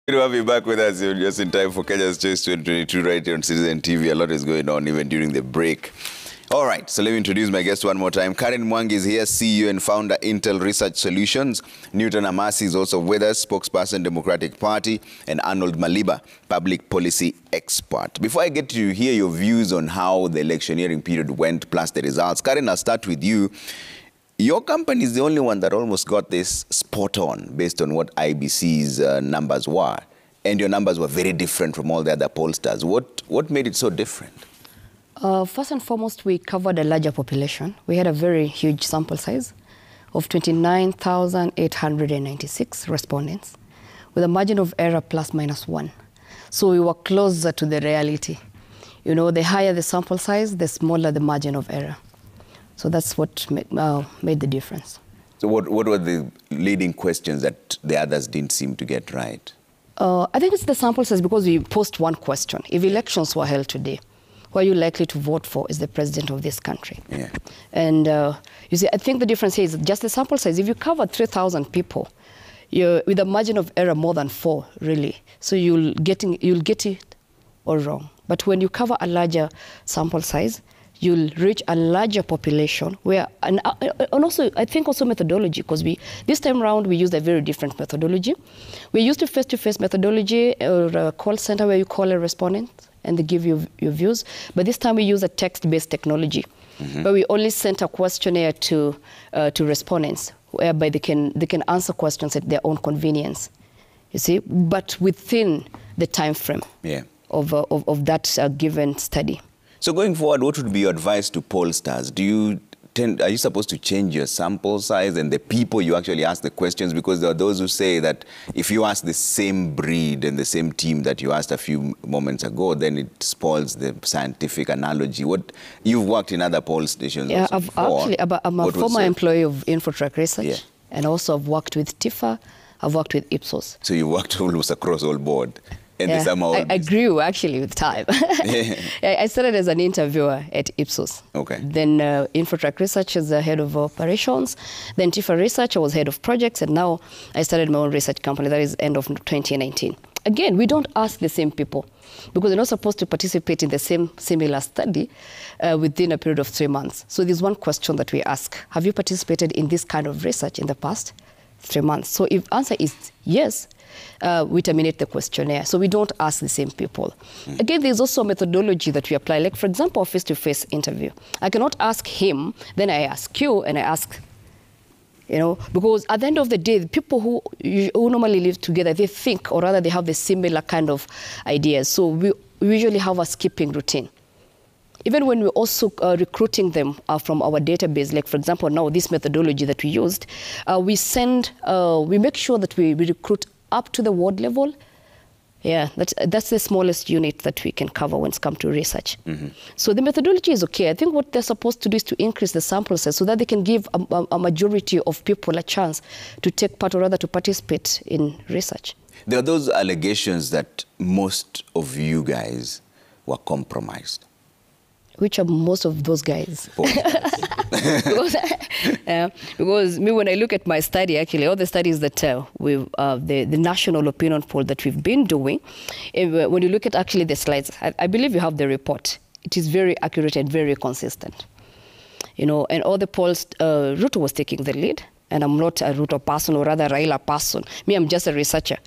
Good to have you back with us. You're just in time for Kenya's Choice 2022 right here on Citizen TV. A lot is going on even during the break. All right, so let me introduce my guest one more time. Mwangi is here, CEO and founder, Intel Research Solutions. Newton Amasi is also with us, spokesperson, Democratic Party, and Arnold Maliba, public policy expert. Before I get to hear your views on how the electioneering period went, plus the results, Karen, I'll start with you. Your company is the only one that almost got this spot on based on what IBC's numbers were. And your numbers were very different from all the other pollsters. What made it so different? First and foremost, we covered a larger population. We had a very huge sample size of 29,896 respondents with a margin of error ±1. So we were closer to the reality. You know, the higher the sample size, the smaller the margin of error. So that's what made the difference. So what were the leading questions that the others didn't seem to get right? I think it's the sample size because we posed one question. If elections were held today, who are you likely to vote for is the president of this country? Yeah. And you see, I think the difference here is just the sample size. If you cover 3,000 people, you're with a margin of error more than 4, really. So you'll get it all wrong. But when you cover a larger sample size, you'll reach a larger population where, and also, I think also methodology, because this time around we used a very different methodology. We used a face-to-face methodology or a call center where you call a respondent and they give you your views. But this time we use a text-based technology, where we only sent a questionnaire to respondents, whereby they can answer questions at their own convenience, you see, but within the time frame of that given study. So going forward, what would be your advice to pollsters? Are you supposed to change your sample size and the people you actually ask the questions? Because there are those who say that if you ask the same breed and the same team that you asked a few moments ago, then it spoils the scientific analogy. You've worked in other poll stations also before. I'm a former employee of Infotrack Research, and also I've worked with TIFA, I've worked with Ipsos. So you worked almost across all board. And I grew actually with time. I started as an interviewer at Ipsos. Okay. Then Infotrack Research as the head of operations. Then TIFA Research, I was head of projects. And now I started my own research company. That is end of 2019. Again, we don't ask the same people because they're not supposed to participate in the same similar study within a period of 3 months. So there's one question that we ask. Have you participated in this kind of research in the past 3 months? So if answer is yes, we terminate the questionnaire. So we don't ask the same people. Again, there's also a methodology that we apply. Like, for example, a face-to-face interview. I cannot ask him, then I ask you, and I ask, you know, because at the end of the day, the people who normally live together, they think, or rather they have the similar kind of ideas. So we usually have a skipping routine. Even when we're also recruiting them from our database, like, for example, now this methodology that we used, we make sure that we recruit up to the ward level. Yeah, that's the smallest unit that we can cover when it comes to research. So the methodology is okay. I think what they're supposed to do is to increase the sample size so that they can give a majority of people a chance to take part, or rather to participate in research. There are those allegations that most of you guys were compromised. Which are most of those guys? Because me, when I look at my study, actually, all the studies that the national opinion poll that we've been doing, when you look at actually the slides, I believe you have the report. It is very accurate and very consistent. You know, and all the polls, Ruto was taking the lead, and I'm not a Ruto person, or rather Raila person. Me, I'm just a researcher.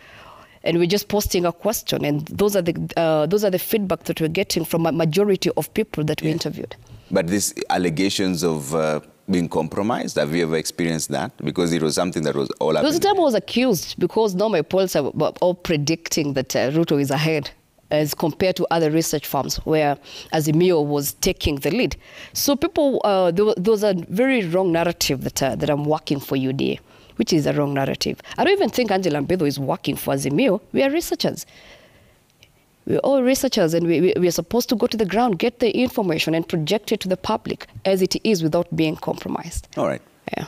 And we're just posting a question, and those are the feedback that we're getting from a majority of people that we interviewed. But these allegations of being compromised, have you ever experienced that? Because it was something that was all happening. Those time I was accused, because now my polls are all predicting that Ruto is ahead as compared to other research firms where Azimio was taking the lead. So people, those are very wrong narrative that I'm working for UDA, which is a wrong narrative. I don't even think Angela Mbedo is working for Azimio. We are researchers. We're all researchers, and we are supposed to go to the ground, get the information, and project it to the public as it is without being compromised. All right. Yeah.